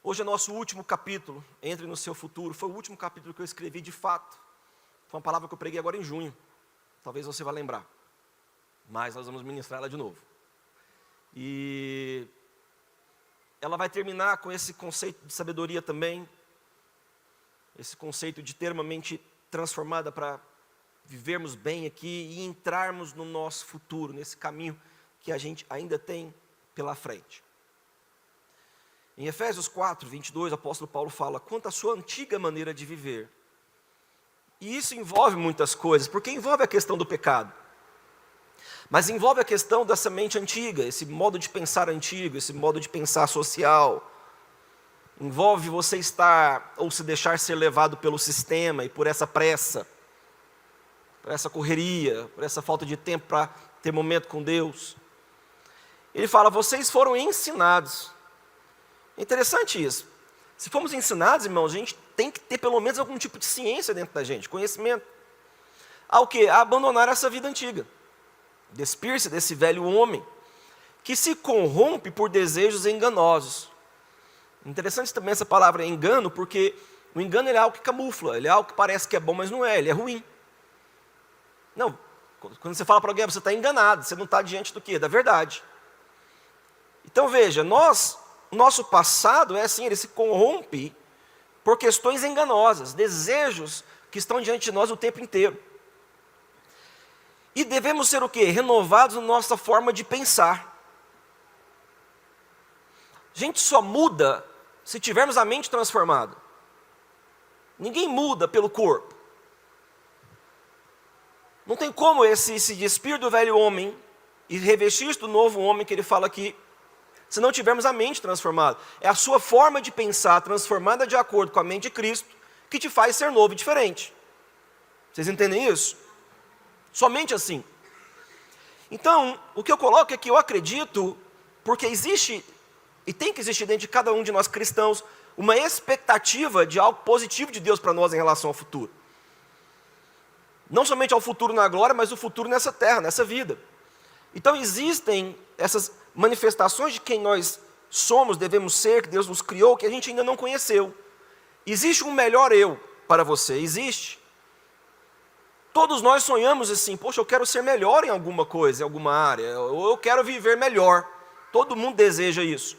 Hoje é nosso último capítulo, Entre no Seu Futuro. Foi o último capítulo que eu escrevi de fato. Foi uma palavra que eu preguei agora em junho. Talvez você vá lembrar. Mas nós vamos ministrar ela de novo. E ela vai terminar com esse conceito de sabedoria também. Esse conceito de ter uma mente transformada para vivermos bem aqui e entrarmos no nosso futuro, nesse caminho que a gente ainda tem pela frente. Em Efésios 4, 22, o apóstolo Paulo fala quanto à sua antiga maneira de viver. E isso envolve muitas coisas, porque envolve a questão do pecado. Mas envolve a questão dessa mente antiga, esse modo de pensar antigo, esse modo de pensar social. Envolve você estar ou se deixar ser levado pelo sistema e por essa pressa, por essa correria, por essa falta de tempo para ter momento com Deus. Ele fala, vocês foram ensinados. É interessante isso. Se formos ensinados, irmãos, a gente tem que ter pelo menos algum tipo de ciência dentro da gente, conhecimento. Ao quê? A abandonar essa vida antiga. Despir-se desse velho homem, que se corrompe por desejos enganosos. Interessante também essa palavra engano, porque o engano ele é algo que camufla, ele é algo que parece que é bom, mas não é, ele é ruim. Não, quando você fala para alguém, você está enganado, você não está diante do quê? Da verdade. Então veja, nosso passado é assim, ele se corrompe por questões enganosas, desejos que estão diante de nós o tempo inteiro. E devemos ser o quê? Renovados na nossa forma de pensar. A gente só muda se tivermos a mente transformada. Ninguém muda pelo corpo. Não tem como se despir do velho homem e revestir-se do novo homem que ele fala aqui, se não tivermos a mente transformada. É a sua forma de pensar transformada de acordo com a mente de Cristo que te faz ser novo e diferente. Vocês entendem isso? Somente assim. Então, o que eu coloco é que eu acredito, porque existe, e tem que existir dentro de cada um de nós cristãos, uma expectativa de algo positivo de Deus para nós em relação ao futuro. Não somente ao futuro na glória, mas o futuro nessa terra, nessa vida. Então existem essas manifestações de quem nós somos, devemos ser, que Deus nos criou, que a gente ainda não conheceu. Existe um melhor eu para você, existe. Todos nós sonhamos assim, poxa, eu quero ser melhor em alguma coisa, em alguma área, ou eu quero viver melhor. Todo mundo deseja isso.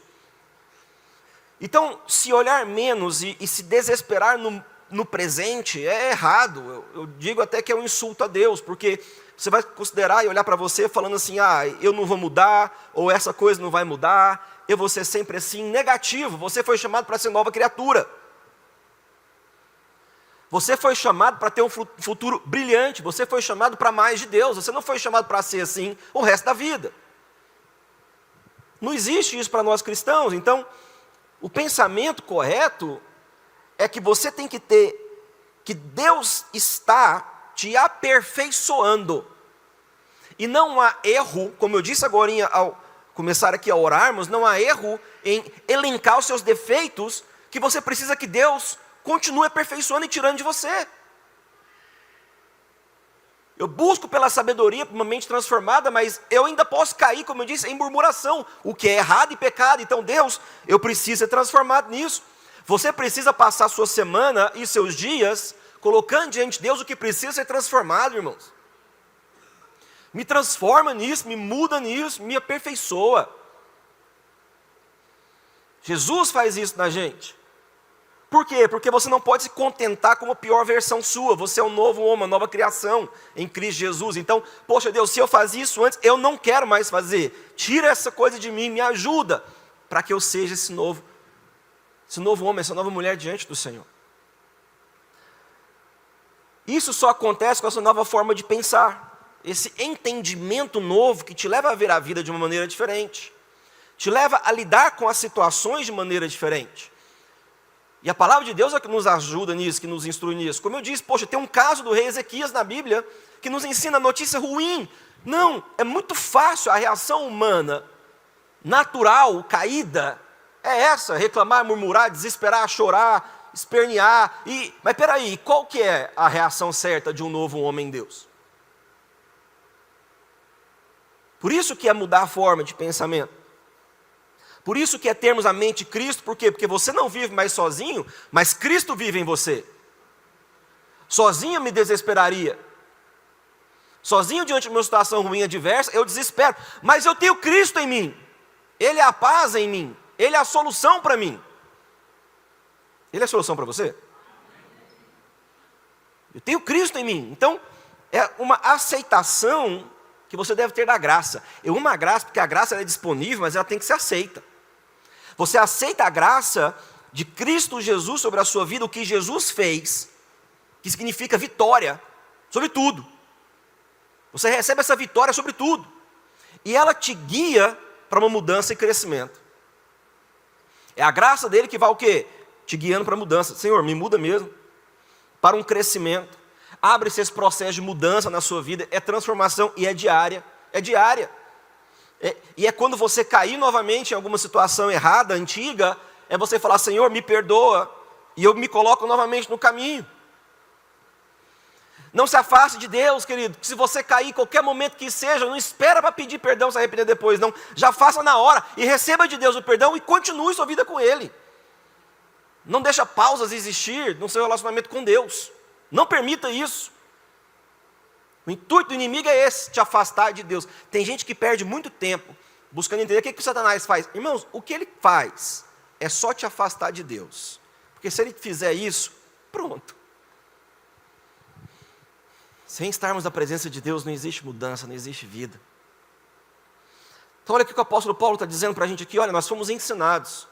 Então, se olhar menos e se desesperar no presente é errado. Eu digo até que é um insulto a Deus, porque você vai considerar e olhar para você falando assim, eu não vou mudar, ou essa coisa não vai mudar, eu vou ser sempre assim, negativo. Você foi chamado para ser nova criatura. Você foi chamado para ter um futuro brilhante, você foi chamado para mais de Deus, você não foi chamado para ser assim o resto da vida. Não existe isso para nós cristãos. Então, o pensamento correto é que você tem que ter, que Deus está te aperfeiçoando. E não há erro, como eu disse agora ao começar aqui a orarmos, não há erro em elencar os seus defeitos, que você precisa que Deus continue aperfeiçoando e tirando de você. Eu busco pela sabedoria, por uma mente transformada, mas eu ainda posso cair, como eu disse, em murmuração, o que é errado e pecado. Então Deus, eu preciso ser transformado nisso. Você precisa passar a sua semana e seus dias colocando diante de Deus o que precisa ser transformado, irmãos. Me transforma nisso, me muda nisso, me aperfeiçoa. Jesus faz isso na gente. Por quê? Porque você não pode se contentar com a pior versão sua. Você é um novo homem, uma nova criação em Cristo Jesus. Então, poxa Deus, se eu fazia isso antes, eu não quero mais fazer. Tira essa coisa de mim, me ajuda, para que eu seja esse novo homem, essa nova mulher diante do Senhor. Isso só acontece com essa nova forma de pensar. Esse entendimento novo que te leva a ver a vida de uma maneira diferente. Te leva a lidar com as situações de maneira diferente. E a palavra de Deus é que nos ajuda nisso, que nos instrui nisso. Como eu disse, poxa, tem um caso do rei Ezequias na Bíblia que nos ensina a notícia ruim. Não, é muito fácil a reação humana, natural, caída, é essa: reclamar, murmurar, desesperar, chorar, espernear. Mas peraí, qual que é a reação certa de um novo homem em Deus? Por isso que é mudar a forma de pensamento. Por isso que é termos a mente de Cristo, por quê? Porque você não vive mais sozinho, mas Cristo vive em você. Sozinho eu me desesperaria. Sozinho diante de uma situação ruim e adversa, eu desespero. Mas eu tenho Cristo em mim. Ele é a paz em mim. Ele é a solução para mim. Ele é a solução para você? Eu tenho Cristo em mim. Então, é uma aceitação que você deve ter da graça. Eu amo a graça porque a graça ela é disponível, mas ela tem que ser aceita. Você aceita a graça de Cristo Jesus sobre a sua vida, o que Jesus fez, que significa vitória sobre tudo. Você recebe essa vitória sobre tudo. E ela te guia para uma mudança e crescimento. É a graça dele que vai o quê? Te guiando para a mudança. Senhor, me muda mesmo. Para um crescimento. Abre-se esse processo de mudança na sua vida. É transformação e é diária. É diária. E é quando você cair novamente em alguma situação errada, antiga, é você falar, Senhor, me perdoa. E eu me coloco novamente no caminho. Não se afaste de Deus, querido. Se você cair em qualquer momento que seja, não espera para pedir perdão, se arrepender depois, não. Já faça na hora e receba de Deus o perdão e continue sua vida com Ele. Não deixa pausas existir no seu relacionamento com Deus. Não permita isso. O intuito do inimigo é esse, te afastar de Deus. Tem gente que perde muito tempo buscando entender o que o Satanás faz. Irmãos, o que ele faz é só te afastar de Deus. Porque se ele fizer isso, pronto. Sem estarmos na presença de Deus, não existe mudança, não existe vida. Então olha o que o apóstolo Paulo está dizendo para a gente aqui, olha, nós fomos ensinados.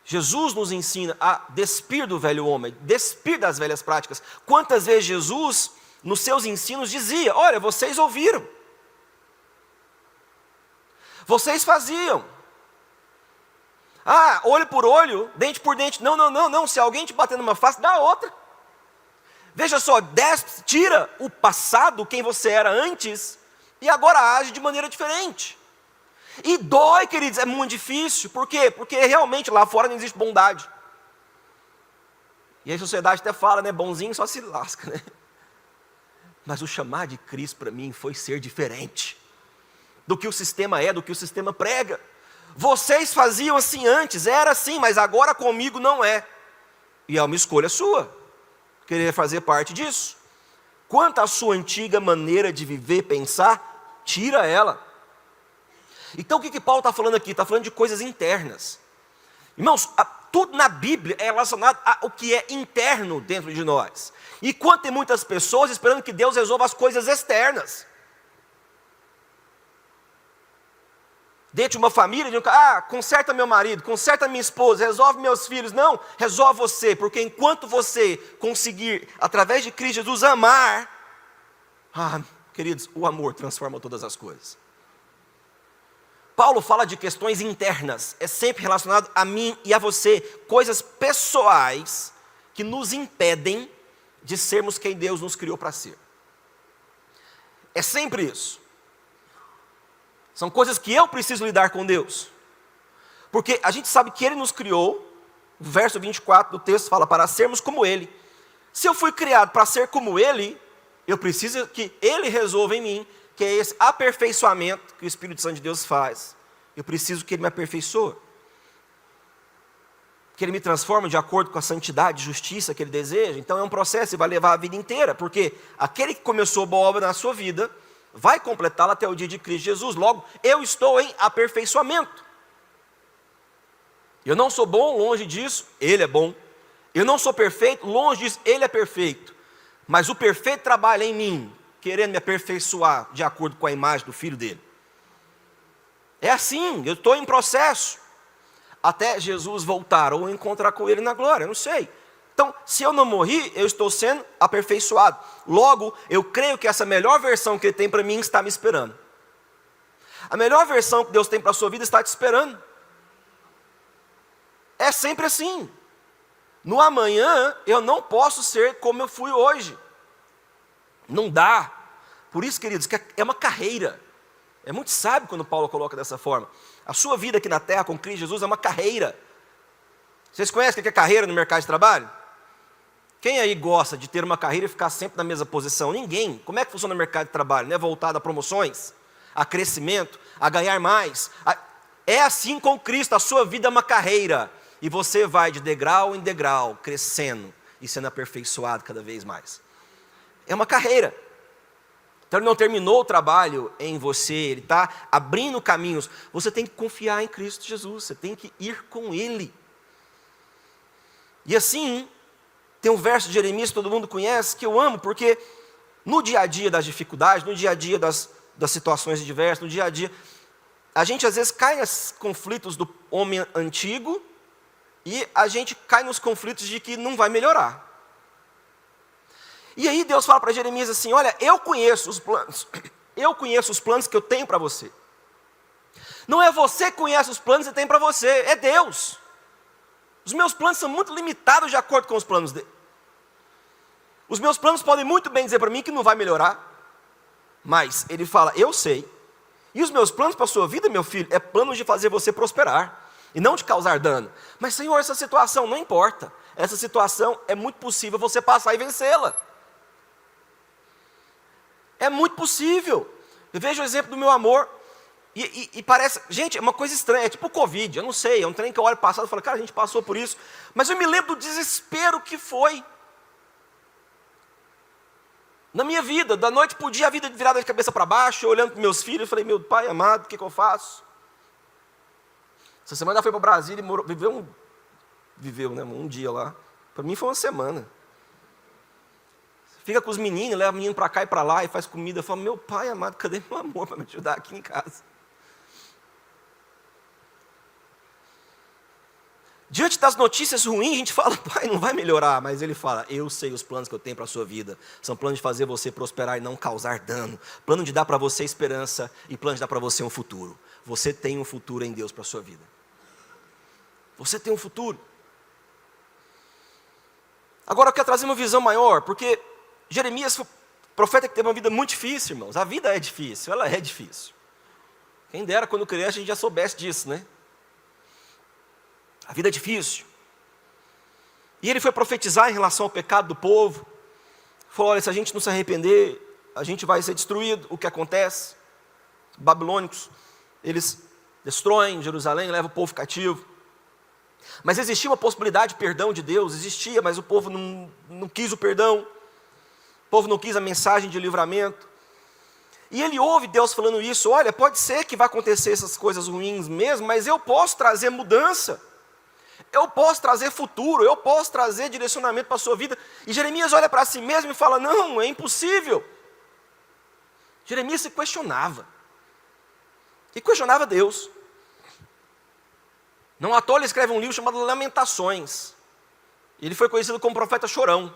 Jesus nos ensina a despir do velho homem, despir das velhas práticas. Quantas vezes Jesus, nos seus ensinos, dizia, olha, vocês ouviram. Vocês faziam. Ah, olho por olho, dente por dente. Não, se alguém te bater numa face, dá outra. Veja só, tira o passado, quem você era antes, e agora age de maneira diferente. E dói, queridos, é muito difícil. Por quê? Porque realmente lá fora não existe bondade. E a sociedade até fala, né, bonzinho só se lasca, né? Mas o chamar de Cristo para mim foi ser diferente. Do que o sistema é, do que o sistema prega. Vocês faziam assim antes, era assim, mas agora comigo não é. E é uma escolha sua. Querer fazer parte disso. Quanto à sua antiga maneira de viver, pensar, tira ela. Então o que Paulo está falando aqui? Está falando de coisas internas. Irmãos, tudo na Bíblia é relacionado ao que é interno dentro de nós. E quanto tem muitas pessoas esperando que Deus resolva as coisas externas. Dentro de uma família, conserta meu marido, conserta minha esposa, resolve meus filhos. Não, resolve você, porque enquanto você conseguir, através de Cristo Jesus, amar, queridos, o amor transforma todas as coisas. Paulo fala de questões internas, é sempre relacionado a mim e a você, coisas pessoais que nos impedem de sermos quem Deus nos criou para ser. É sempre isso. São coisas que eu preciso lidar com Deus. Porque a gente sabe que Ele nos criou, o verso 24 do texto fala, para sermos como Ele. Se eu fui criado para ser como Ele, eu preciso que Ele resolva em mim, que é esse aperfeiçoamento que o Espírito Santo de Deus faz. Eu preciso que Ele me aperfeiçoe. Que Ele me transforme de acordo com a santidade e justiça que Ele deseja. Então é um processo e vai levar a vida inteira, porque aquele que começou boa obra na sua vida, vai completá-la até o dia de Cristo Jesus. Logo, eu estou em aperfeiçoamento. Eu não sou bom, longe disso, Ele é bom. Eu não sou perfeito, longe disso, Ele é perfeito. Mas o perfeito trabalha em mim, querendo me aperfeiçoar de acordo com a imagem do Filho dele. É assim, eu estou em processo. Até Jesus voltar ou encontrar com Ele na glória, não sei. Então, se eu não morri, eu estou sendo aperfeiçoado. Logo, eu creio que essa melhor versão que Ele tem para mim está me esperando. A melhor versão que Deus tem para a sua vida está te esperando. É sempre assim. No amanhã, eu não posso ser como eu fui hoje. Não dá. Por isso, queridos, que é uma carreira. É muito sábio quando Paulo coloca dessa forma. A sua vida aqui na terra com Cristo Jesus é uma carreira. Vocês conhecem o que é carreira no mercado de trabalho? Quem aí gosta de ter uma carreira e ficar sempre na mesma posição? Ninguém. Como é que funciona o mercado de trabalho? Não é voltado a promoções, a crescimento, a ganhar mais. É assim com Cristo, a sua vida é uma carreira. E você vai de degrau em degrau, crescendo e sendo aperfeiçoado cada vez mais. É uma carreira. Então ele não terminou o trabalho em você, ele está abrindo caminhos. Você tem que confiar em Cristo Jesus, você tem que ir com Ele. E assim, tem um verso de Jeremias que todo mundo conhece, que eu amo, porque no dia a dia das dificuldades, no dia a dia das situações diversas, no dia a dia, a gente às vezes cai nos conflitos do homem antigo, e a gente cai nos conflitos de que não vai melhorar. E aí Deus fala para Jeremias assim, olha, eu conheço os planos que eu tenho para você. Não é você que conhece os planos que tem para você, é Deus. Os meus planos são muito limitados de acordo com os planos dele. Os meus planos podem muito bem dizer para mim que não vai melhorar, mas ele fala, eu sei. E os meus planos para a sua vida, meu filho, é planos de fazer você prosperar e não de causar dano. Mas Senhor, essa situação não importa. Essa situação é muito possível você passar e vencê-la. É muito possível. Eu vejo o exemplo do meu amor. E parece, gente, é uma coisa estranha, é tipo o Covid, eu não sei, é um trem que eu olho passado e falo, cara, a gente passou por isso. Mas eu me lembro do desespero que foi. Na minha vida, da noite para o dia, a vida virada de cabeça para baixo, eu olhando para meus filhos, eu falei, meu pai amado, o que eu faço? Essa semana ela foi para Brasília e viveu um dia lá. Para mim foi uma semana. Fica com os meninos, leva o menino para cá e para lá e faz comida. Eu falo, meu pai amado, cadê meu amor para me ajudar aqui em casa? Diante das notícias ruins, a gente fala, pai, não vai melhorar. Mas ele fala, eu sei os planos que eu tenho para a sua vida. São planos de fazer você prosperar e não causar dano. Plano de dar para você esperança e plano de dar para você um futuro. Você tem um futuro em Deus para a sua vida. Você tem um futuro. Agora eu quero trazer uma visão maior, porque Jeremias foi um profeta que teve uma vida muito difícil, irmãos. A vida é difícil, ela é difícil. Quem dera quando criança a gente já soubesse disso, né? A vida é difícil. E ele foi profetizar em relação ao pecado do povo. Falou, olha, se a gente não se arrepender, a gente vai ser destruído. O que acontece? Os babilônicos, eles destroem Jerusalém, levam o povo cativo. Mas existia uma possibilidade de perdão de Deus, existia, mas o povo não quis o perdão. O povo não quis a mensagem de livramento. E ele ouve Deus falando isso, olha, pode ser que vai acontecer essas coisas ruins mesmo, mas eu posso trazer mudança. Eu posso trazer futuro, eu posso trazer direcionamento para a sua vida. E Jeremias olha para si mesmo e fala, não, é impossível. Jeremias se questionava. E questionava Deus. Não à toa ele escreve um livro chamado Lamentações. Ele foi conhecido como profeta chorão.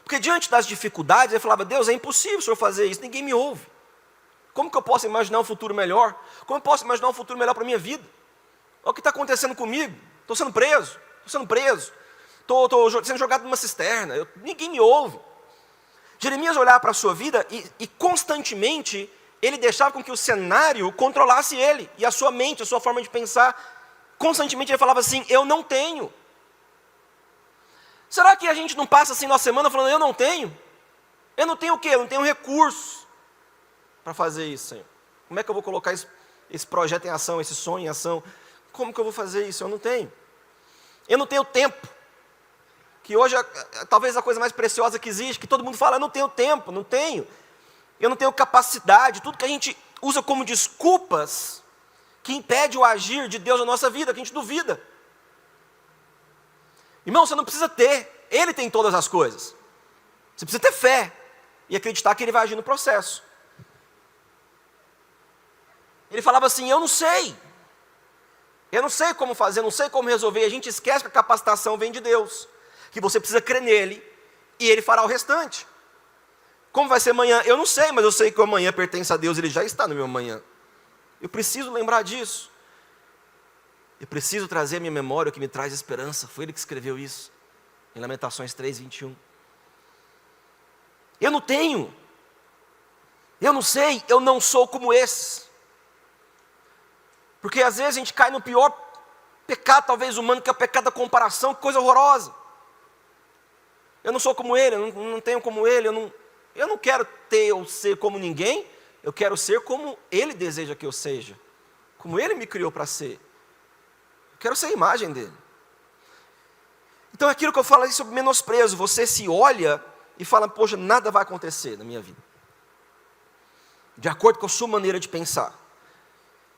Porque diante das dificuldades, ele falava, Deus, é impossível o Senhor fazer isso, ninguém me ouve. Como que eu posso imaginar um futuro melhor? Como eu posso imaginar um futuro melhor para a minha vida? Olha o que está acontecendo comigo. Estou sendo preso, estou sendo jogado numa cisterna, ninguém me ouve. Jeremias olhava para a sua vida e constantemente ele deixava com que o cenário controlasse ele, e a sua mente, a sua forma de pensar, constantemente ele falava assim, eu não tenho. Será que a gente não passa assim na semana falando, eu não tenho? Eu não tenho o quê? Eu não tenho recurso para fazer isso, Senhor. Como é que eu vou colocar esse projeto em ação, esse sonho em ação? Como que eu vou fazer isso? Eu não tenho. Eu não tenho tempo. Que hoje é talvez a coisa mais preciosa que existe, que todo mundo fala, eu não tenho tempo, não tenho. Eu não tenho capacidade. Tudo que a gente usa como desculpas, que impede o agir de Deus na nossa vida, que a gente duvida. Irmão, você não precisa ter. Ele tem todas as coisas. Você precisa ter fé e acreditar que Ele vai agir no processo. Ele falava assim, eu não sei. Eu não sei como fazer, não sei como resolver. A gente esquece que a capacitação vem de Deus. Que você precisa crer nele e Ele fará o restante. Como vai ser amanhã? Eu não sei, mas eu sei que o amanhã pertence a Deus. Ele já está no meu amanhã. Eu preciso lembrar disso. Eu preciso trazer à minha memória o que me traz esperança. Foi Ele que escreveu isso. Em Lamentações 3:21. Eu não tenho. Eu não sei, eu não sou como esses. Porque às vezes a gente cai no pior pecado, talvez humano, que é o pecado da comparação, que coisa horrorosa. Eu não sou como ele, eu não tenho como ele, eu não quero ter ou ser como ninguém, eu quero ser como ele deseja que eu seja. como Ele me criou para ser. Eu quero ser a imagem dEle. Então, aquilo que eu falei sobre menosprezo, você se olha e fala, poxa, nada vai acontecer na minha vida, de acordo com a sua maneira de pensar.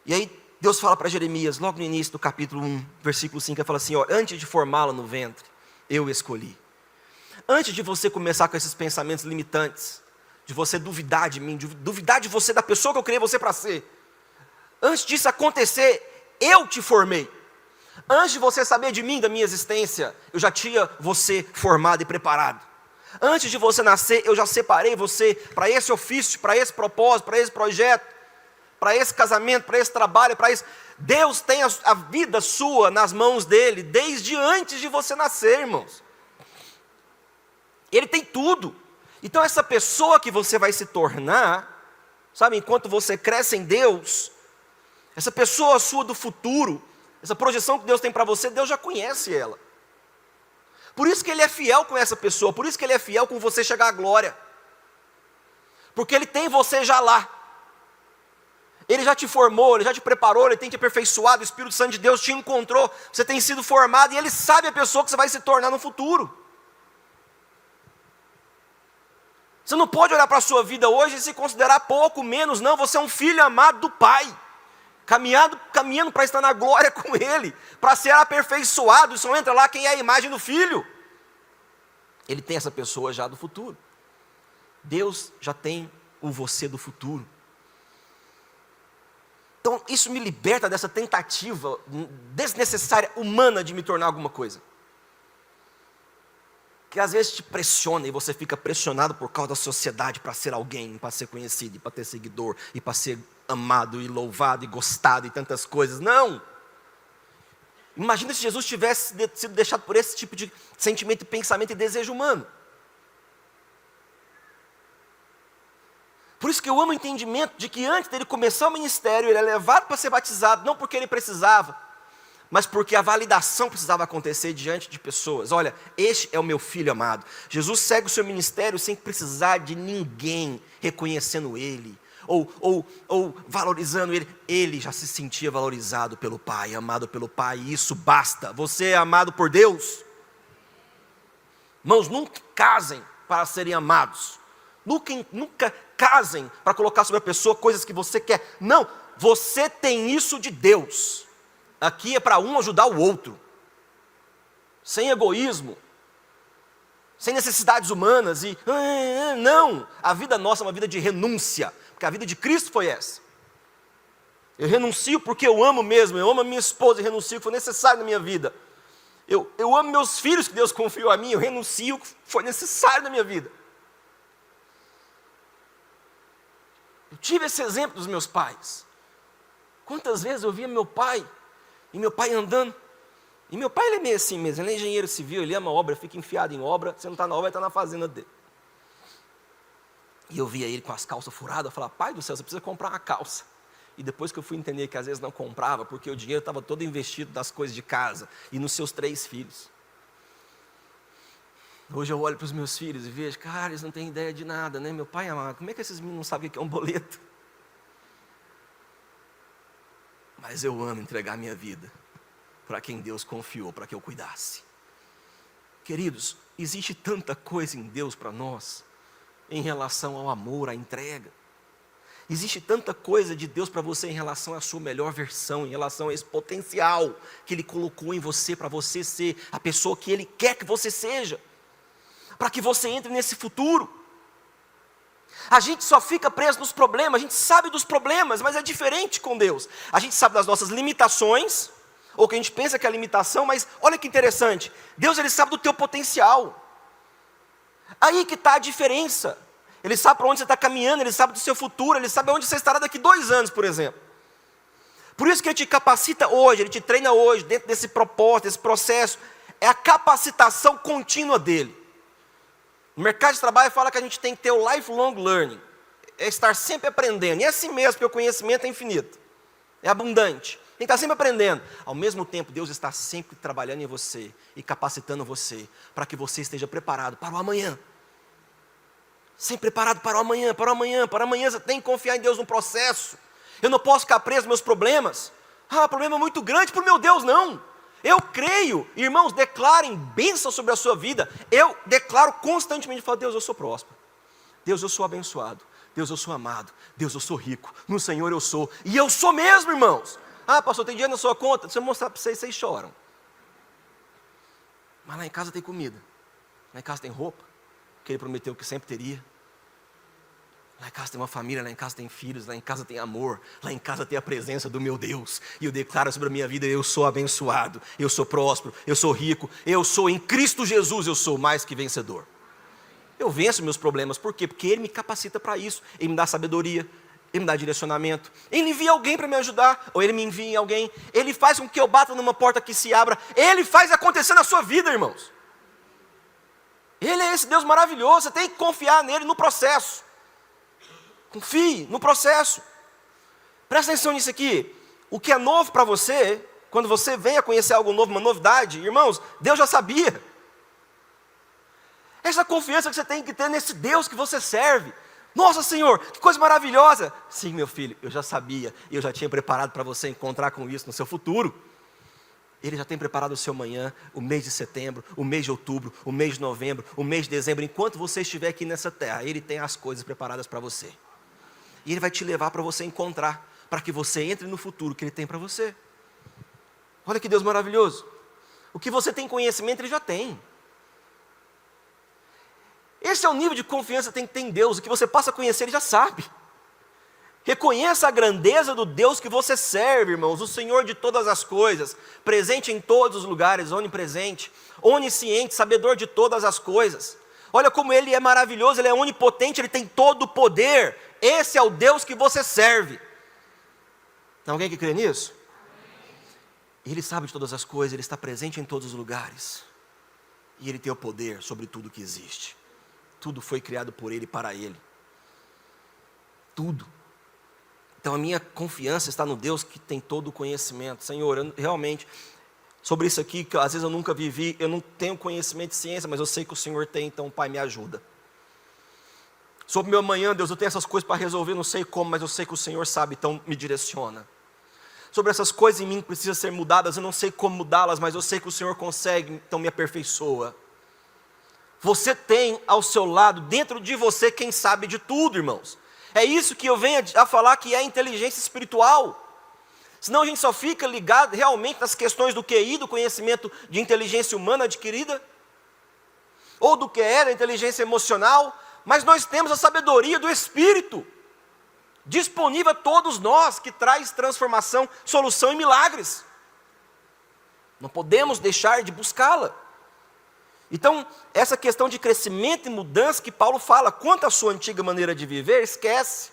E aí, Deus fala para Jeremias, logo no início do capítulo 1, versículo 5, ele fala assim, ó, antes de formá-la no ventre, eu escolhi. Antes de você começar com esses pensamentos limitantes, de você duvidar de mim, de duvidar de você, da pessoa que eu criei você para ser, antes disso acontecer, eu te formei. Antes de você saber de mim, da minha existência, eu já tinha você formado e preparado. Antes de você nascer, eu já separei você para esse ofício, para esse propósito, para esse projeto, para esse casamento, para esse trabalho, para isso. Deus tem a vida sua nas mãos dele, desde antes de você nascer, irmãos. Ele tem tudo. Então essa pessoa que você vai se tornar, sabe, enquanto você cresce em Deus, essa pessoa sua do futuro, essa projeção que Deus tem para você, Deus já conhece ela. Por isso que Ele é fiel com essa pessoa, por isso que Ele é fiel com você chegar à glória. Porque Ele tem você já lá. Ele já te formou, Ele já te preparou, Ele tem te aperfeiçoado, o Espírito Santo de Deus te encontrou, você tem sido formado e Ele sabe a pessoa que você vai se tornar no futuro. Você não pode olhar para a sua vida hoje e se considerar pouco, menos, não, você é um filho amado do Pai. Caminhando para estar na glória com Ele, para ser aperfeiçoado, só entra lá quem é a imagem do Filho. Ele tem essa pessoa já do futuro. Deus já tem o você do futuro. Então isso me liberta dessa tentativa desnecessária, humana, de me tornar alguma coisa. Que às vezes te pressiona e você fica pressionado por causa da sociedade para ser alguém, para ser conhecido, para ter seguidor, e para ser amado e louvado e gostado e tantas coisas. Não! Imagina se Jesus tivesse sido deixado por esse tipo de sentimento, pensamento e desejo humano. Por isso que eu amo o entendimento de que antes dele começar o ministério, ele é levado para ser batizado, não porque ele precisava, mas porque a validação precisava acontecer diante de pessoas. Olha, este é o meu filho amado. Jesus segue o seu ministério sem precisar de ninguém reconhecendo ele, ou valorizando ele. Ele já se sentia valorizado pelo Pai, amado pelo Pai, e isso basta. Você é amado por Deus. Irmãos, nunca casem para serem amados. Nunca casem para colocar sobre a pessoa coisas que você quer. Não, você tem isso de Deus. Aqui é para um ajudar o outro, sem egoísmo, sem necessidades humanas, não, a vida nossa é uma vida de renúncia, porque a vida de Cristo foi essa. Eu renuncio porque eu amo mesmo, eu amo a minha esposa e renuncio o que foi necessário na minha vida. Eu amo meus filhos que Deus confiou a mim, eu renuncio o que foi necessário na minha vida. Eu tive esse exemplo dos meus pais. Quantas vezes eu via meu pai, e meu pai andando, e meu pai ele é meio assim mesmo, ele é engenheiro civil, ele ama obra, fica enfiado em obra, você não está na obra, ele está na fazenda dele. E eu via ele com as calças furadas, eu falava, pai do céu, você precisa comprar uma calça. E depois que eu fui entender que às vezes não comprava, porque o dinheiro estava todo investido nas coisas de casa, e nos seus 3 filhos. Hoje eu olho para os meus filhos e vejo, cara, eles não têm ideia de nada, né? Meu pai amado, como é que esses meninos não sabem o que é um boleto? Mas eu amo entregar minha vida para quem Deus confiou, para que eu cuidasse. Queridos, existe tanta coisa em Deus para nós, em relação ao amor, à entrega. Existe tanta coisa de Deus para você em relação à sua melhor versão, em relação a esse potencial que Ele colocou em você, para você ser a pessoa que Ele quer que você seja, para que você entre nesse futuro. A gente só fica preso nos problemas, a gente sabe dos problemas, mas é diferente com Deus. A gente sabe das nossas limitações, ou que a gente pensa que é limitação, mas olha que interessante, Deus ele sabe do teu potencial. Aí que está a diferença. Ele sabe para onde você está caminhando, Ele sabe do seu futuro, Ele sabe onde você estará daqui 2 anos, por exemplo. Por isso que Ele te capacita hoje, Ele te treina hoje, dentro desse propósito, desse processo. É a capacitação contínua dEle. No mercado de trabalho fala que a gente tem que ter o lifelong learning. É estar sempre aprendendo. E é assim mesmo, porque o conhecimento é infinito. É abundante. Tem que estar sempre aprendendo. Ao mesmo tempo, Deus está sempre trabalhando em você e capacitando você para que você esteja preparado para o amanhã. Sempre preparado para o amanhã, para o amanhã, para o amanhã. Você tem que confiar em Deus no processo. Eu não posso ficar preso nos meus problemas. Ah, problema muito grande para o meu Deus, não. Eu creio, irmãos, declarem bênção sobre a sua vida. Eu declaro constantemente, falo, Deus, eu sou próspero. Deus, eu sou abençoado. Deus, eu sou amado. Deus, eu sou rico. No Senhor eu sou. E eu sou mesmo, irmãos. Ah, pastor, tem dinheiro na sua conta? Se eu mostrar para vocês, vocês choram. Mas lá em casa tem comida. Lá em casa tem roupa, que Ele prometeu que sempre teria. Lá em casa tem uma família, lá em casa tem filhos, lá em casa tem amor, lá em casa tem a presença do meu Deus. E eu declaro sobre a minha vida, eu sou abençoado, eu sou próspero, eu sou rico, eu sou em Cristo Jesus, eu sou mais que vencedor. Eu venço meus problemas, por quê? Porque Ele me capacita para isso, Ele me dá sabedoria, Ele me dá direcionamento, Ele envia alguém para me ajudar, ou Ele me envia em alguém, Ele faz com que eu bata numa porta que se abra, Ele faz acontecer na sua vida, irmãos. Ele é esse Deus maravilhoso, você tem que confiar nele no processo. Confie no processo. Presta atenção nisso aqui. O que é novo para você, quando você vem a conhecer algo novo, uma novidade, irmãos, Deus já sabia. Essa confiança que você tem que ter nesse Deus que você serve. Nossa, Senhor, que coisa maravilhosa. Sim, meu filho, eu já sabia. E eu já tinha preparado para você encontrar com isso no seu futuro. Ele já tem preparado o seu amanhã, o mês de setembro, o mês de outubro, o mês de novembro, o mês de dezembro. Enquanto você estiver aqui nessa terra, Ele tem as coisas preparadas para você. E Ele vai te levar para você encontrar, para que você entre no futuro que Ele tem para você. Olha que Deus maravilhoso. O que você tem conhecimento, Ele já tem. Esse é o nível de confiança que tem que ter em Deus. O que você passa a conhecer, Ele já sabe. Reconheça a grandeza do Deus que você serve, irmãos. O Senhor de todas as coisas, presente em todos os lugares, onipresente, onisciente, sabedor de todas as coisas. Olha como Ele é maravilhoso, Ele é onipotente, Ele tem todo o poder. Esse é o Deus que você serve. Tem alguém que crê nisso? Ele sabe de todas as coisas, Ele está presente em todos os lugares. E Ele tem o poder sobre tudo que existe. Tudo foi criado por Ele e para Ele. Tudo. Então a minha confiança está no Deus que tem todo o conhecimento. Senhor, eu realmente, sobre isso aqui, que às vezes eu nunca vivi, eu não tenho conhecimento de ciência, mas eu sei que o Senhor tem, então Pai, me ajuda. Sobre o meu amanhã, Deus, eu tenho essas coisas para resolver, não sei como, mas eu sei que o Senhor sabe, então me direciona. Sobre essas coisas em mim que precisam ser mudadas, eu não sei como mudá-las, mas eu sei que o Senhor consegue, então me aperfeiçoa. Você tem ao seu lado, dentro de você, quem sabe de tudo, irmãos. É isso que eu venho a falar que é inteligência espiritual. Senão a gente só fica ligado realmente nas questões do QI, do conhecimento de inteligência humana adquirida, ou do que é a inteligência emocional, mas nós temos a sabedoria do Espírito, disponível a todos nós, que traz transformação, solução e milagres. Não podemos deixar de buscá-la. Então, essa questão de crescimento e mudança que Paulo fala, quanto à sua antiga maneira de viver, esquece.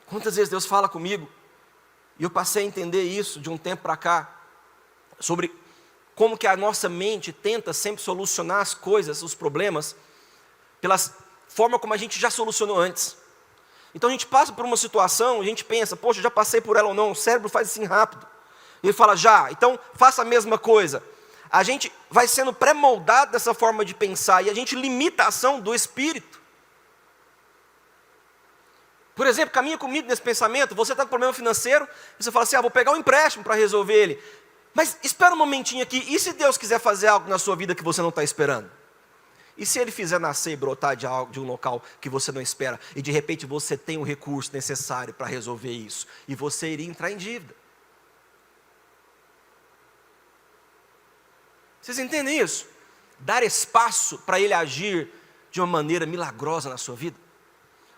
Quantas vezes Deus fala comigo, e eu passei a entender isso de um tempo para cá, sobre como que a nossa mente tenta sempre solucionar as coisas, os problemas, pela forma como a gente já solucionou antes. Então a gente passa por uma situação, a gente pensa, poxa, já passei por ela ou não, o cérebro faz assim rápido. Ele fala, já, então faça a mesma coisa. A gente vai sendo pré-moldado dessa forma de pensar, e a gente limita a ação do Espírito. Por exemplo, caminha comigo nesse pensamento, você está com problema financeiro, e você fala assim, vou pegar um empréstimo para resolver ele. Mas espera um momentinho aqui, e se Deus quiser fazer algo na sua vida que você não está esperando? E se Ele fizer nascer e brotar de um local que você não espera, e de repente você tem o recurso necessário para resolver isso, e você iria entrar em dívida? Vocês entendem isso? Dar espaço para Ele agir de uma maneira milagrosa na sua vida.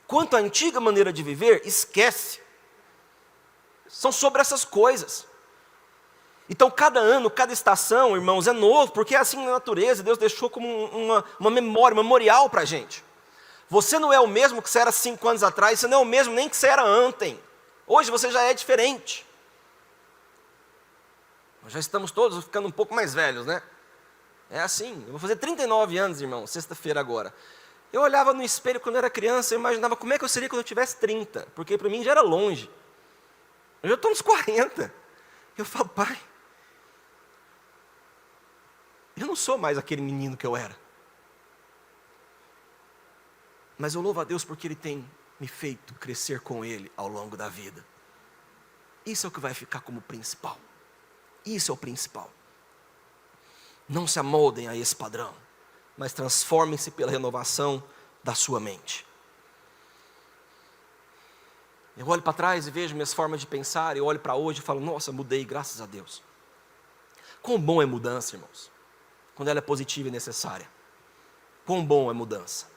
Quanto à antiga maneira de viver, esquece. São sobre essas coisas. Então, cada ano, cada estação, irmãos, é novo, porque é assim na natureza, Deus deixou como uma memória, um memorial para a gente. Você não é o mesmo que você era 5 anos atrás, você não é o mesmo nem que você era ontem. Hoje você já é diferente. Nós já estamos todos ficando um pouco mais velhos, né? É assim, eu vou fazer 39 anos, irmão, sexta-feira agora. Eu olhava no espelho quando eu era criança, eu imaginava como é que eu seria quando eu tivesse 30, porque para mim já era longe. Eu já estou nos 40. Eu falo, pai, eu não sou mais aquele menino que eu era. Mas eu louvo a Deus porque Ele tem me feito crescer com Ele ao longo da vida. Isso é o que vai ficar como principal. Isso é o principal. Não se amoldem a esse padrão, mas transformem-se pela renovação da sua mente. Eu olho para trás e vejo minhas formas de pensar, eu olho para hoje e falo, nossa, mudei, graças a Deus. Quão bom é mudança, irmãos, quando ela é positiva e necessária. Quão bom é mudança.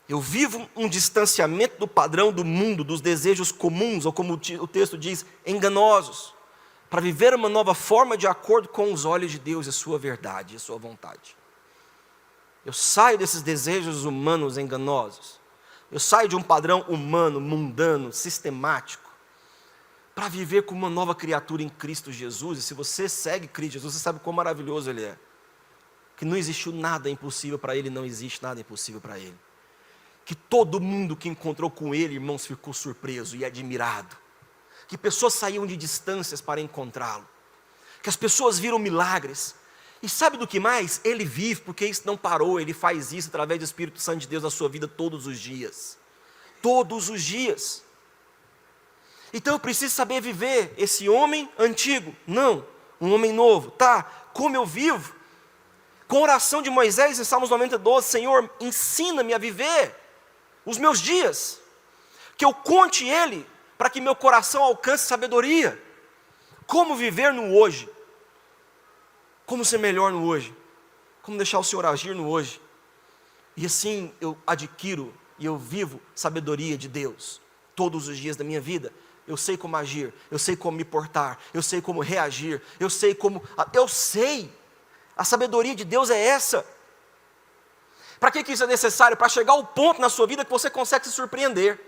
Eu vivo um distanciamento do padrão do mundo, dos desejos comuns, ou como o texto diz, enganosos, para viver uma nova forma de acordo com os olhos de Deus e sua verdade, e sua vontade. Eu saio desses desejos humanos enganosos. Eu saio de um padrão humano, mundano, sistemático, para viver como uma nova criatura em Cristo Jesus. E se você segue Cristo Jesus, você sabe quão maravilhoso Ele é. Que não existiu nada impossível para Ele, não existe nada impossível para Ele. Que todo mundo que encontrou com Ele, irmãos, ficou surpreso e admirado. Que pessoas saíam de distâncias para encontrá-lo. Que as pessoas viram milagres. E sabe do que mais? Ele vive, porque isso não parou. Ele faz isso através do Espírito Santo de Deus na sua vida todos os dias. Todos os dias. Então eu preciso saber viver esse homem antigo. Não, um homem novo. Tá, como eu vivo? Com a oração de Moisés em Salmos 92, Senhor, ensina-me a viver os meus dias. Que eu conte Ele, para que meu coração alcance sabedoria. Como viver no hoje? Como ser melhor no hoje? Como deixar o Senhor agir no hoje? E assim eu adquiro e eu vivo sabedoria de Deus. Todos os dias da minha vida. Eu sei como agir, eu sei como me portar, eu sei como reagir, eu sei. A sabedoria de Deus é essa. Para que isso é necessário? Para chegar ao ponto na sua vida que você consegue se surpreender.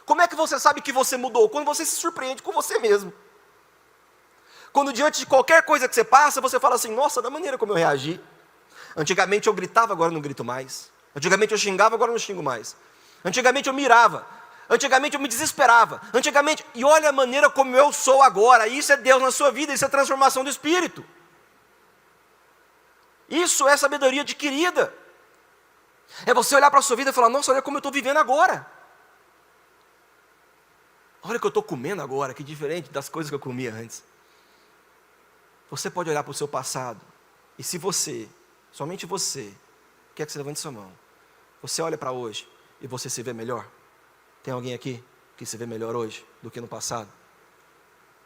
Como é que você sabe que você mudou? Quando você se surpreende com você mesmo. Quando diante de qualquer coisa que você passa, você fala assim, nossa, da maneira como eu reagi. Antigamente eu gritava, agora eu não grito mais. Antigamente eu xingava, agora eu não xingo mais. Antigamente eu mirava. Antigamente eu me desesperava. E olha a maneira como eu sou agora. Isso é Deus na sua vida, isso é transformação do Espírito. Isso é sabedoria adquirida. É você olhar para a sua vida e falar, nossa, olha como eu estou vivendo agora. Olha o que eu estou comendo agora, que diferente das coisas que eu comia antes. Você pode olhar para o seu passado, e se você, somente você, quer que você levante sua mão, você olha para hoje, e você se vê melhor? Tem alguém aqui que se vê melhor hoje do que no passado?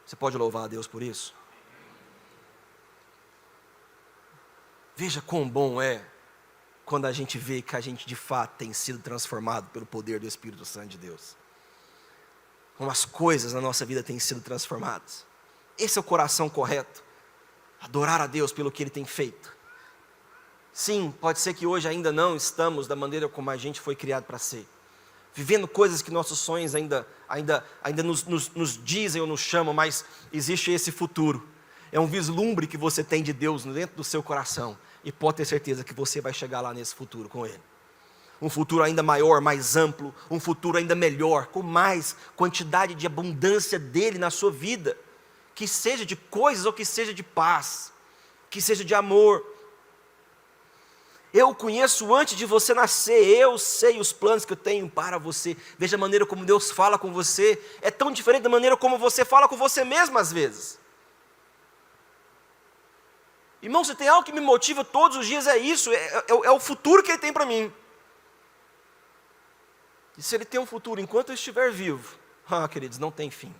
Você pode louvar a Deus por isso? Veja quão bom é, quando a gente vê que a gente de fato tem sido transformado pelo poder do Espírito Santo de Deus. Como as coisas na nossa vida têm sido transformadas. Esse é o coração correto. Adorar a Deus pelo que Ele tem feito. Sim, pode ser que hoje ainda não estamos da maneira como a gente foi criado para ser. Vivendo coisas que nossos sonhos ainda nos dizem ou nos chamam, mas existe esse futuro. É um vislumbre que você tem de Deus dentro do seu coração. E pode ter certeza que você vai chegar lá nesse futuro com Ele. Um futuro ainda maior, mais amplo, um futuro ainda melhor, com mais quantidade de abundância dEle na sua vida. Que seja de coisas ou que seja de paz, que seja de amor. Eu o conheço antes de você nascer, eu sei os planos que eu tenho para você. Veja a maneira como Deus fala com você, é tão diferente da maneira como você fala com você mesmo às vezes. Irmão, se tem algo que me motiva todos os dias é isso, é o futuro que Ele tem para mim. E se Ele tem um futuro enquanto eu estiver vivo, queridos, não tem fim.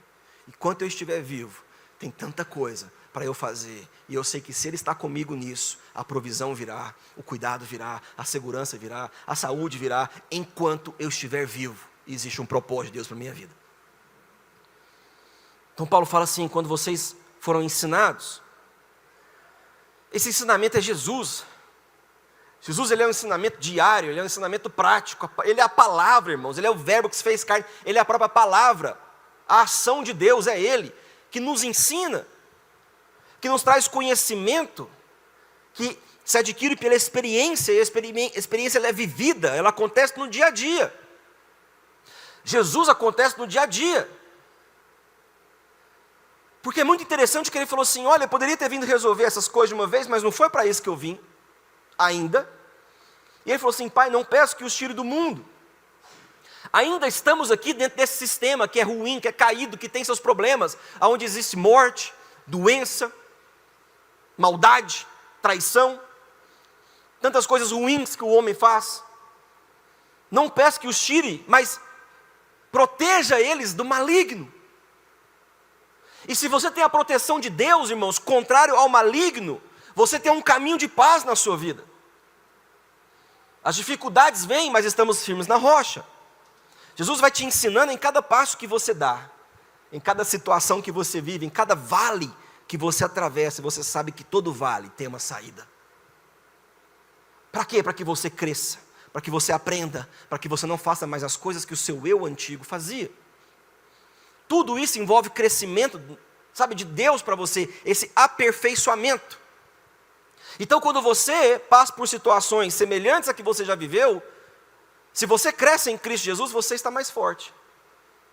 Enquanto eu estiver vivo, tem tanta coisa para eu fazer. E eu sei que se Ele está comigo nisso, a provisão virá, o cuidado virá, a segurança virá, a saúde virá, enquanto eu estiver vivo. E existe um propósito de Deus para a minha vida. Então Paulo fala assim, quando vocês foram ensinados, esse ensinamento é Jesus. Jesus, Ele é um ensinamento diário, Ele é um ensinamento prático, Ele é a palavra, irmãos, Ele é o verbo que se fez carne, Ele é a própria palavra. A ação de Deus é Ele, que nos ensina, que nos traz conhecimento, que se adquire pela experiência, e a experiência ela é vivida, ela acontece no dia a dia. Jesus acontece no dia a dia. Porque é muito interessante que Ele falou assim, olha, eu poderia ter vindo resolver essas coisas de uma vez, mas não foi para isso que eu vim, ainda. E ele falou assim: Pai, não peço que os tire do mundo. Ainda estamos aqui dentro desse sistema que é ruim, que é caído, que tem seus problemas, onde existe morte, doença, maldade, traição, tantas coisas ruins que o homem faz. Não peço que os tire, mas proteja eles do maligno. E se você tem a proteção de Deus, irmãos, contrário ao maligno, você tem um caminho de paz na sua vida. As dificuldades vêm, mas estamos firmes na rocha. Jesus vai te ensinando em cada passo que você dá, em cada situação que você vive, em cada vale que você atravessa, você sabe que todo vale tem uma saída. Para quê? Para que você cresça, para que você aprenda, para que você não faça mais as coisas que o seu eu antigo fazia. Tudo isso envolve crescimento, sabe, de Deus para você, esse aperfeiçoamento. Então, quando você passa por situações semelhantes a que você já viveu, se você cresce em Cristo Jesus, você está mais forte.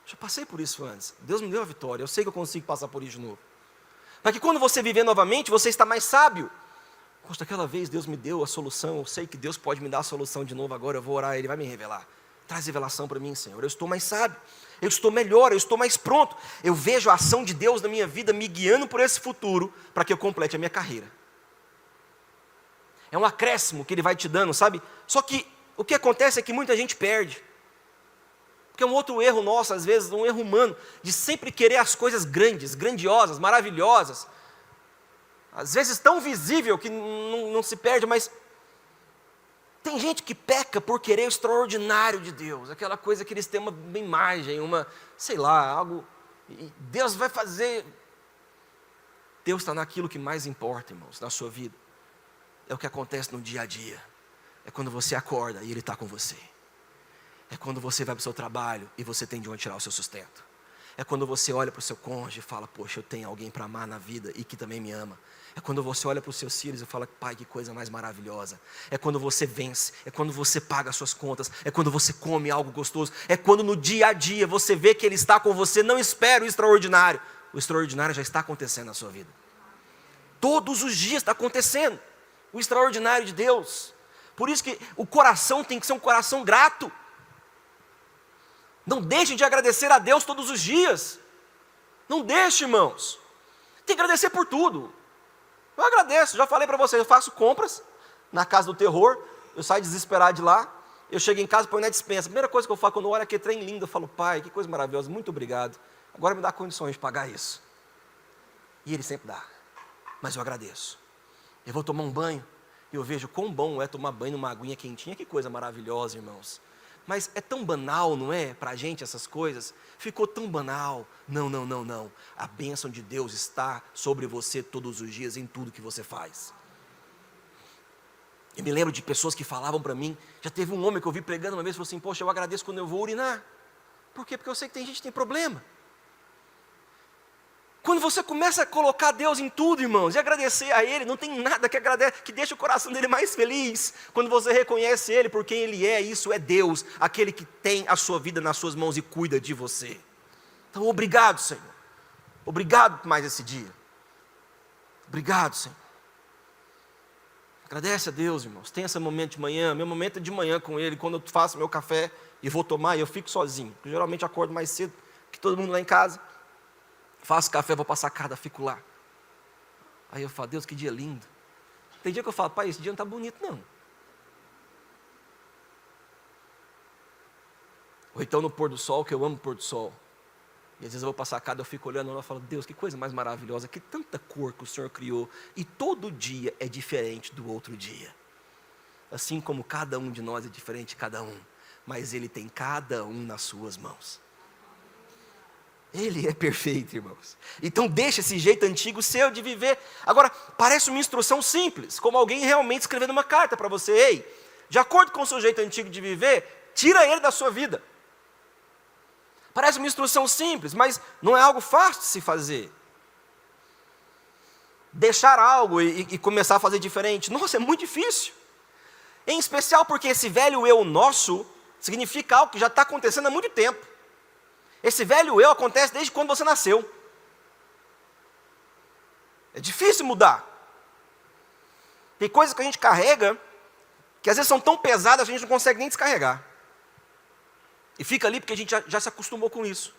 Já passei por isso antes. Deus me deu a vitória. Eu sei que eu consigo passar por isso de novo. Para que quando você viver novamente, você está mais sábio. Poxa, daquela vez Deus me deu a solução. Eu sei que Deus pode me dar a solução de novo agora. Eu vou orar, Ele vai me revelar. Traz revelação para mim, Senhor. Eu estou mais sábio. Eu estou melhor. Eu estou mais pronto. Eu vejo a ação de Deus na minha vida me guiando por esse futuro para que eu complete a minha carreira. É um acréscimo que Ele vai te dando, sabe? Só que o que acontece é que muita gente perde. Porque é um outro erro nosso, às vezes, um erro humano, de sempre querer as coisas grandes, grandiosas, maravilhosas. Às vezes tão visível que não se perde, mas tem gente que peca por querer o extraordinário de Deus. Aquela coisa que eles têm uma imagem, sei lá, algo. E Deus vai fazer. Deus está naquilo que mais importa, irmãos, na sua vida. É o que acontece no dia a dia. É quando você acorda e Ele está com você. É quando você vai para o seu trabalho e você tem de onde tirar o seu sustento. É quando você olha para o seu cônjuge e fala: poxa, eu tenho alguém para amar na vida e que também me ama. É quando você olha para os seus filhos e fala: pai, que coisa mais maravilhosa. É quando você vence, é quando você paga as suas contas, é quando você come algo gostoso, é quando no dia a dia você vê que Ele está com você. Não espere o extraordinário. O extraordinário já está acontecendo na sua vida. Todos os dias está acontecendo o extraordinário de Deus. Por isso que o coração tem que ser um coração grato. Não deixe de agradecer a Deus todos os dias. Não deixe, irmãos. Tem que agradecer por tudo. Eu agradeço, já falei para vocês, eu faço compras na casa do terror, eu saio desesperado de lá, eu chego em casa, ponho na despensa. A primeira coisa que eu faço quando eu olho aquele trem lindo, eu falo: pai, que coisa maravilhosa, muito obrigado. Agora me dá condições de pagar isso. E Ele sempre dá. Mas eu agradeço. Eu vou tomar um banho, e eu vejo quão bom é tomar banho numa aguinha quentinha. Que coisa maravilhosa, irmãos. Mas é tão banal, não é? Para a gente essas coisas. Ficou tão banal. Não. A bênção de Deus está sobre você todos os dias, em tudo que você faz. Eu me lembro de pessoas que falavam para mim. Já teve um homem que eu vi pregando uma vez e falou assim: poxa, eu agradeço quando eu vou urinar. Por quê? Porque eu sei que tem gente que tem problema. Quando você começa a colocar Deus em tudo, irmãos, e agradecer a Ele, não tem nada que deixe o coração dele mais feliz. Quando você reconhece Ele por quem Ele é, isso é Deus, aquele que tem a sua vida nas suas mãos e cuida de você. Então, obrigado, Senhor. Obrigado por mais esse dia. Obrigado, Senhor. Agradece a Deus, irmãos. Tem esse momento de manhã, meu momento é de manhã com Ele, quando eu faço meu café e vou tomar, e eu fico sozinho. Porque geralmente acordo mais cedo que todo mundo lá em casa. Faço café, vou para a sacada, fico lá. Aí eu falo: Deus, que dia lindo. Tem dia que eu falo: pai, esse dia não está bonito não. Ou então no pôr do sol, que eu amo o pôr do sol. E às vezes eu vou para a sacada, eu fico olhando e falo: Deus, que coisa mais maravilhosa, que tanta cor que o Senhor criou. E todo dia é diferente do outro dia. Assim como cada um de nós é diferente de cada um. Mas Ele tem cada um nas suas mãos. Ele é perfeito, irmãos. Então deixa esse jeito antigo seu de viver. Agora, parece uma instrução simples, como alguém realmente escrevendo uma carta para você: ei, de acordo com o seu jeito antigo de viver, tira ele da sua vida. Parece uma instrução simples, mas não é algo fácil de se fazer. Deixar algo e começar a fazer diferente, nossa, é muito difícil. Em especial porque esse velho eu nosso significa algo que já está acontecendo há muito tempo. Esse velho eu acontece desde quando você nasceu. É difícil mudar. Tem coisas que a gente carrega que às vezes são tão pesadas que a gente não consegue nem descarregar. E fica ali porque a gente já se acostumou com isso.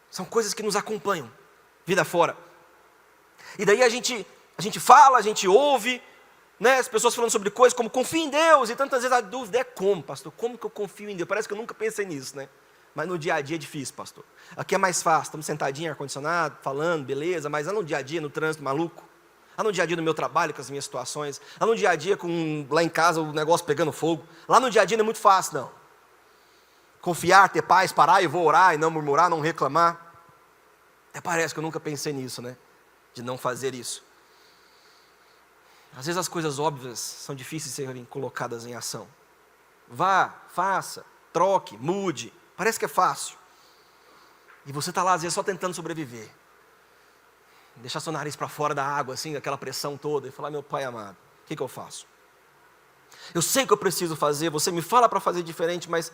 São coisas que nos acompanham, vida fora. E daí a gente fala, a gente ouve, né, as pessoas falando sobre coisas como confia em Deus, e tantas vezes a dúvida é como, pastor, como que eu confio em Deus? Parece que eu nunca pensei nisso, né? Mas no dia a dia é difícil, pastor. Aqui é mais fácil, estamos sentadinhos, ar-condicionado, falando, beleza, mas lá no dia a dia, no trânsito maluco, lá no dia a dia no meu trabalho, com as minhas situações, lá no dia a dia, lá em casa, o negócio pegando fogo, lá no dia a dia não é muito fácil, não. Confiar, ter paz, parar e vou orar, e não murmurar, não reclamar. Até parece que eu nunca pensei nisso, né? De não fazer isso. Às vezes as coisas óbvias são difíceis de serem colocadas em ação. Vá, faça, troque, mude. Parece que é fácil. E você está lá, às vezes, só tentando sobreviver. Deixar seu nariz para fora da água, assim, aquela pressão toda. E falar, meu Pai amado, o que eu faço? Eu sei que eu preciso fazer, você me fala para fazer diferente, mas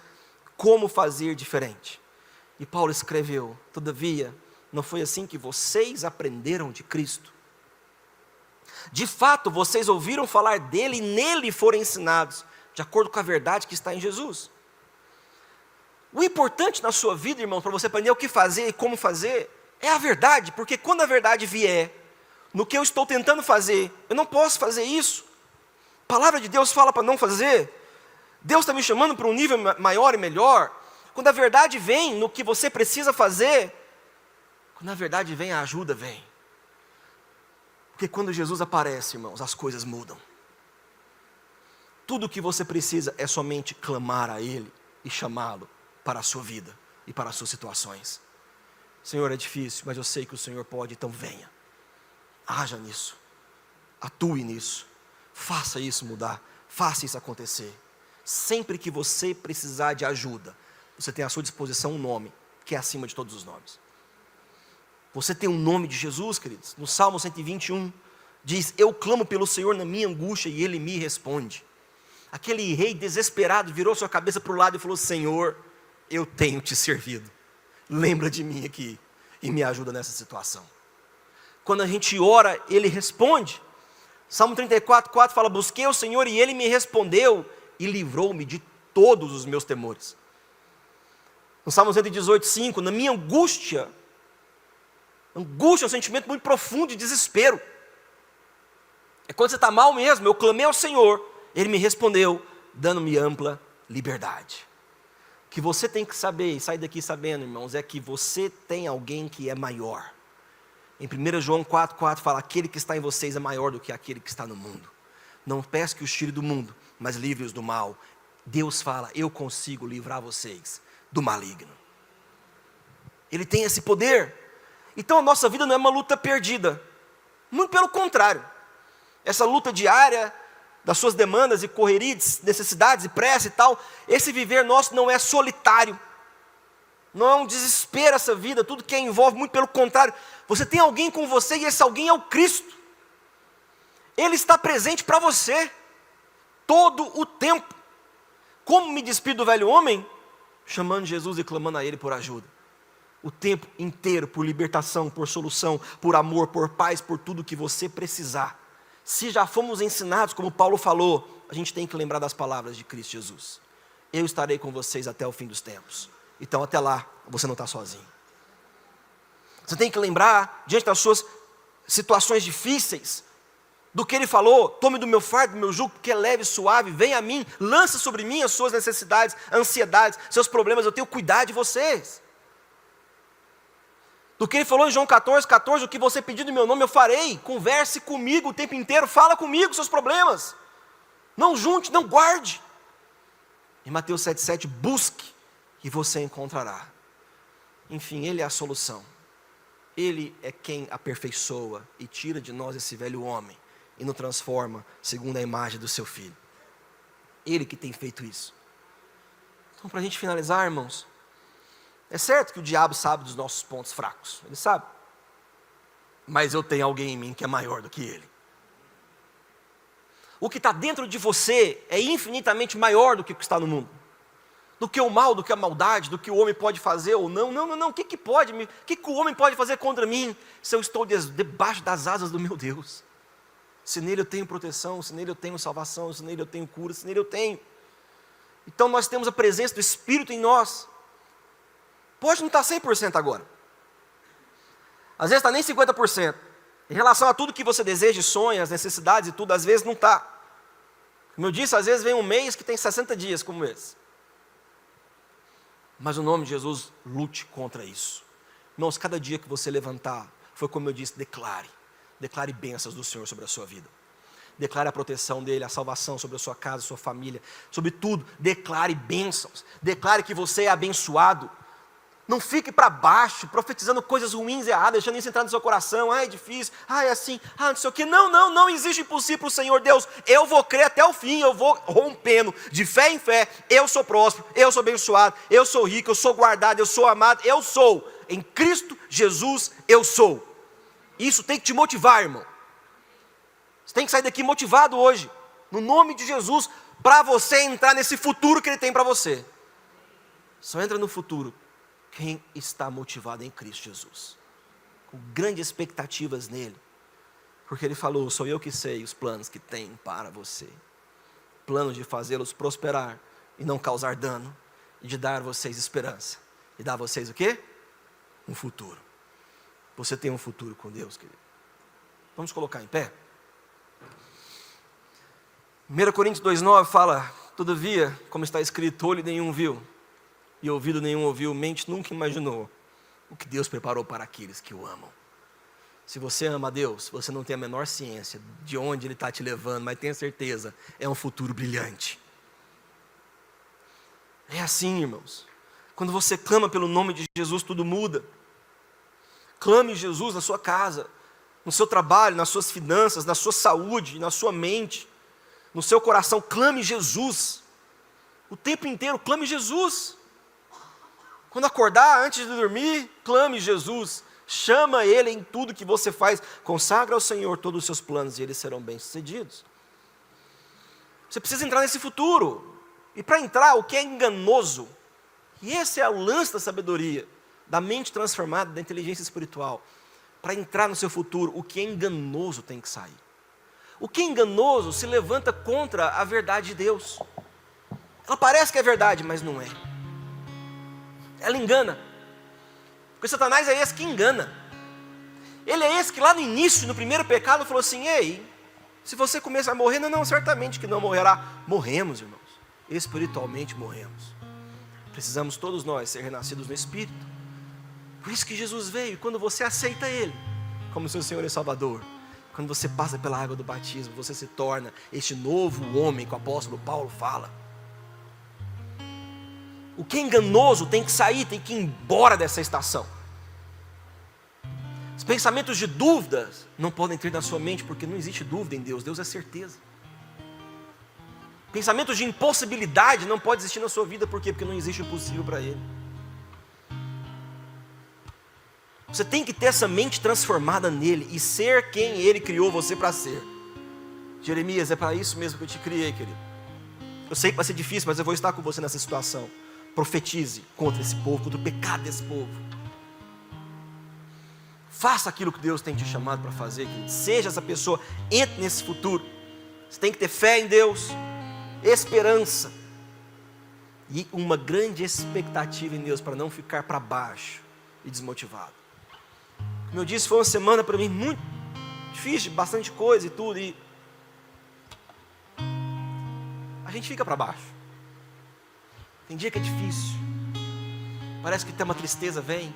como fazer diferente? E Paulo escreveu, todavia, não foi assim que vocês aprenderam de Cristo. De fato, vocês ouviram falar dele e nele foram ensinados, de acordo com a verdade que está em Jesus. O importante na sua vida, irmão, para você aprender o que fazer e como fazer, é a verdade, porque quando a verdade vier, no que eu estou tentando fazer, eu não posso fazer isso. A palavra de Deus fala para não fazer. Deus está me chamando para um nível maior e melhor. Quando a verdade vem no que você precisa fazer, quando a verdade vem, a ajuda vem. Porque quando Jesus aparece, irmãos, as coisas mudam. Tudo o que você precisa é somente clamar a Ele e chamá-lo para a sua vida e para as suas situações. Senhor, é difícil, mas eu sei que o Senhor pode, então venha. Haja nisso. Atue nisso. Faça isso mudar. Faça isso acontecer. Sempre que você precisar de ajuda, você tem à sua disposição um nome, que é acima de todos os nomes. Você tem um nome de Jesus, queridos. No Salmo 121, diz, eu clamo pelo Senhor na minha angústia e Ele me responde. Aquele rei desesperado virou sua cabeça para o lado e falou, Senhor, eu tenho te servido. Lembra de mim aqui e me ajuda nessa situação. Quando a gente ora, Ele responde. Salmo 34:4 fala, busquei o Senhor e Ele me respondeu e livrou-me de todos os meus temores. No Salmo 118:5, na minha angústia é um sentimento muito profundo de desespero. É quando você está mal mesmo, eu clamei ao Senhor, Ele me respondeu, dando-me ampla liberdade. O que você tem que saber, e sair daqui sabendo, irmãos, é que você tem alguém que é maior. Em 1 João 4:4 fala, aquele que está em vocês é maior do que aquele que está no mundo. Não peço que os tire do mundo, mas livre-os do mal. Deus fala, eu consigo livrar vocês do maligno. Ele tem esse poder. Então a nossa vida não é uma luta perdida. Muito pelo contrário. Essa luta diária das suas demandas e correrias, necessidades e pressa e tal, esse viver nosso não é solitário. Não é um desespero essa vida, tudo que envolve, muito pelo contrário. Você tem alguém com você e esse alguém é o Cristo. Ele está presente para você, todo o tempo. Como me despido do velho homem? Chamando Jesus e clamando a Ele por ajuda. O tempo inteiro, por libertação, por solução, por amor, por paz, por tudo que você precisar. Se já fomos ensinados, como Paulo falou, a gente tem que lembrar das palavras de Cristo Jesus. Eu estarei com vocês até o fim dos tempos. Então até lá, você não está sozinho. Você tem que lembrar, diante das suas situações difíceis, do que Ele falou, tome do meu fardo, do meu jugo, porque é leve e suave, venha a mim, lança sobre mim as suas necessidades, ansiedades, seus problemas, eu tenho cuidado de vocês. Do que Ele falou em João 14:14, o que você pedir no meu nome eu farei, converse comigo o tempo inteiro, fala comigo seus problemas, não junte, não guarde. Em Mateus 7:7, busque e você encontrará. Enfim, Ele é a solução. Ele é quem aperfeiçoa e tira de nós esse velho homem e nos transforma segundo a imagem do seu Filho. Ele que tem feito isso. Então, para a gente finalizar, irmãos, é certo que o diabo sabe dos nossos pontos fracos, ele sabe. Mas eu tenho alguém em mim que é maior do que ele. O que está dentro de você é infinitamente maior do que o que está no mundo. Do que o mal, do que a maldade, do que o homem pode fazer ou não. Não, o que o homem pode fazer contra mim, se eu estou debaixo das asas do meu Deus? Se nele eu tenho proteção, se nele eu tenho salvação, se nele eu tenho cura, se nele eu tenho. Então nós temos a presença do Espírito em nós. Pode não estar 100% agora. Às vezes está nem 50%. Em relação a tudo que você deseja e sonha, as necessidades e tudo, às vezes não está. Como eu disse, às vezes vem um mês que tem 60 dias como esse. Mas o nome de Jesus, lute contra isso. Irmãos, cada dia que você levantar, foi como eu disse, declare. Declare bênçãos do Senhor sobre a sua vida. Declare a proteção dEle, a salvação sobre a sua casa, sua família. Sobre tudo, declare bênçãos. Declare que você é abençoado. Não fique para baixo, profetizando coisas ruins e erradas, deixando isso entrar no seu coração. É difícil, é assim, não sei o quê. Não existe impossível para o Senhor Deus. Eu vou crer até o fim, eu vou rompendo de fé em fé. Eu sou próspero, eu sou abençoado, eu sou rico, eu sou guardado, eu sou amado, eu sou. Em Cristo Jesus eu sou. Isso tem que te motivar, irmão. Você tem que sair daqui motivado hoje, no nome de Jesus, para você entrar nesse futuro que Ele tem para você. Só entra no futuro quem está motivado em Cristo Jesus, com grandes expectativas nele, porque Ele falou, sou eu que sei os planos que tenho para você, planos de fazê-los prosperar e não causar dano, e de dar a vocês esperança, e dar a vocês o quê? Um futuro. Você tem um futuro com Deus, querido. Vamos colocar em pé? 1 Coríntios 2,9 fala, todavia, como está escrito, olho nenhum viu, e ouvido nenhum ouviu, mente nunca imaginou o que Deus preparou para aqueles que o amam. Se você ama a Deus, você não tem a menor ciência de onde Ele está te levando, mas tenha certeza, é um futuro brilhante. É assim, irmãos. Quando você clama pelo nome de Jesus, tudo muda. Clame Jesus na sua casa, no seu trabalho, nas suas finanças, na sua saúde, na sua mente, no seu coração. Clame Jesus. O tempo inteiro, clame Jesus. Quando acordar, antes de dormir, clame Jesus. Chama Ele em tudo que você faz. Consagra ao Senhor todos os seus planos e eles serão bem-sucedidos. Você precisa entrar nesse futuro. E para entrar, o que é enganoso, e esse é o lance da sabedoria, da mente transformada, da inteligência espiritual. Para entrar no seu futuro, o que é enganoso tem que sair. O que é enganoso se levanta contra a verdade de Deus. Ela parece que é verdade, mas não é. Ela engana. Porque Satanás é esse que engana. Ele é esse que lá no início, no primeiro pecado, falou assim, ei, se você começar a morrer, não, certamente que não morrerá. Morremos, irmãos. Espiritualmente morremos. Precisamos todos nós ser renascidos no Espírito. Por isso que Jesus veio. Quando você aceita Ele como seu Senhor e Salvador, quando você passa pela água do batismo, você se torna este novo homem que o apóstolo Paulo fala. O que é enganoso tem que sair, tem que ir embora dessa estação. Os pensamentos de dúvidas não podem ter na sua mente, porque não existe dúvida em Deus, Deus é certeza. Pensamentos de impossibilidade não podem existir na sua vida, por quê? Porque não existe impossível para Ele. Você tem que ter essa mente transformada nele e ser quem Ele criou você para ser. Jeremias, é para isso mesmo que eu te criei, querido. Eu sei que vai ser difícil, mas eu vou estar com você nessa situação. Profetize contra esse povo, contra o pecado desse povo. Faça aquilo que Deus tem te chamado para fazer, querido. Seja essa pessoa, entre nesse futuro. Você tem que ter fé em Deus, esperança e uma grande expectativa em Deus, para não ficar para baixo e desmotivado. Como eu disse, foi uma semana para mim muito difícil, bastante coisa e tudo, e a gente fica para baixo. Tem dia que é difícil, parece que tem uma tristeza, vem,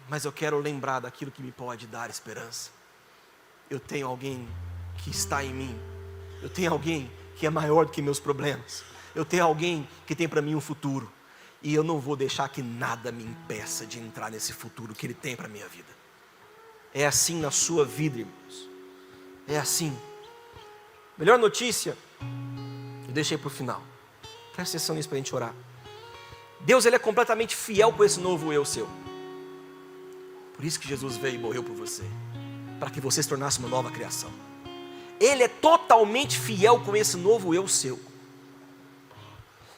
mas eu quero lembrar daquilo que me pode dar esperança. Eu tenho alguém que está em mim, eu tenho alguém que é maior do que meus problemas, eu tenho alguém que tem para mim um futuro, e eu não vou deixar que nada me impeça de entrar nesse futuro que Ele tem para a minha vida. É assim na sua vida, irmãos, é assim. Melhor notícia, eu deixei para o final. Presta atenção nisso para a gente orar. Deus, Ele é completamente fiel com esse novo eu seu. Por isso que Jesus veio e morreu por você, para que você se tornasse uma nova criação. Ele é totalmente fiel com esse novo eu seu.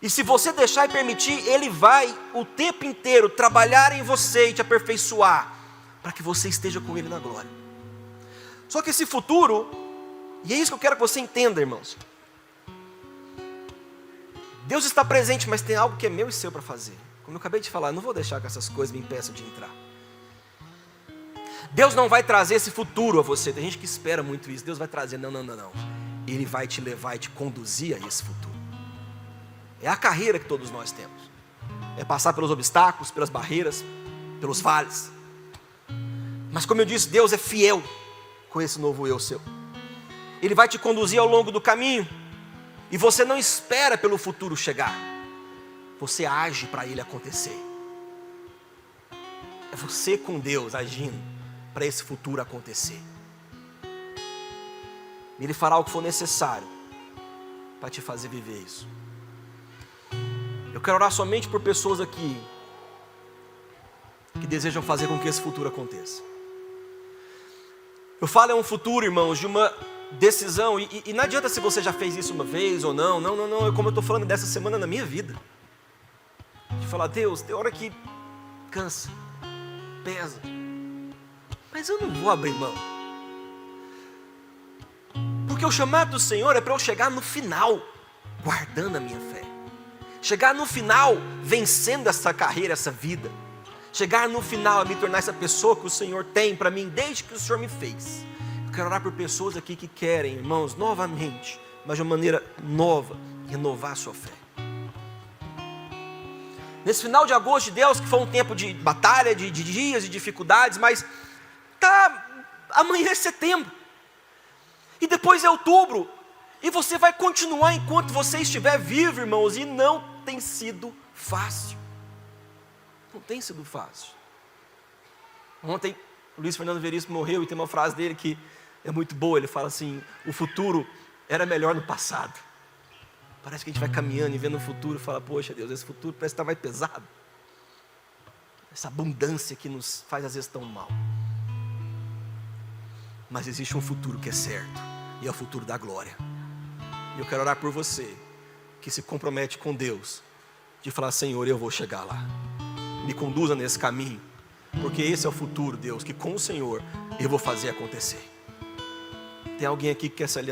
E se você deixar e permitir, Ele vai o tempo inteiro trabalhar em você e te aperfeiçoar, para que você esteja com Ele na glória. Só que esse futuro, e é isso que eu quero que você entenda, irmãos. Deus está presente, mas tem algo que é meu e seu para fazer. Como eu acabei de falar, eu não vou deixar que essas coisas me impeçam de entrar. Deus não vai trazer esse futuro a você. Tem gente que espera muito isso. Deus vai trazer, não. Ele vai te levar e te conduzir a esse futuro. É a carreira que todos nós temos. É passar pelos obstáculos, pelas barreiras, pelos vales. Mas como eu disse, Deus é fiel com esse novo eu seu. Ele vai te conduzir ao longo do caminho. E você não espera pelo futuro chegar. Você age para ele acontecer. É você com Deus agindo para esse futuro acontecer. Ele fará o que for necessário para te fazer viver isso. Eu quero orar somente por pessoas aqui que desejam fazer com que esse futuro aconteça. Eu falo é um futuro, irmãos, de uma decisão, e não adianta se você já fez isso uma vez ou não, como eu estou falando dessa semana na minha vida. De falar, Deus, tem hora que cansa, pesa, mas eu não vou abrir mão. Porque o chamado do Senhor é para eu chegar no final, guardando a minha fé. Chegar no final, vencendo essa carreira, essa vida. Chegar no final a me tornar essa pessoa que o Senhor tem para mim, desde que o Senhor me fez. Eu quero orar por pessoas aqui que querem, irmãos, novamente, mas de uma maneira nova, renovar a sua fé. Nesse final de agosto de Deus, que foi um tempo de batalha, de dias, de dificuldades, mas amanhã é setembro, e depois é outubro, e você vai continuar enquanto você estiver vivo, irmãos, e não tem sido fácil. Não tem sido fácil. Ontem, o Luiz Fernando Veríssimo morreu, e tem uma frase dele que é muito boa. Ele fala assim: o futuro era melhor no passado. Parece que a gente vai caminhando e vendo o futuro e fala, poxa Deus, esse futuro parece que está mais pesado. Essa abundância que nos faz às vezes tão mal. Mas existe um futuro que é certo, e é o futuro da glória. E eu quero orar por você que se compromete com Deus, de falar, Senhor, eu vou chegar lá. Me conduza nesse caminho, porque esse é o futuro, Deus, que com o Senhor eu vou fazer acontecer. Tem alguém aqui que quer essa aliança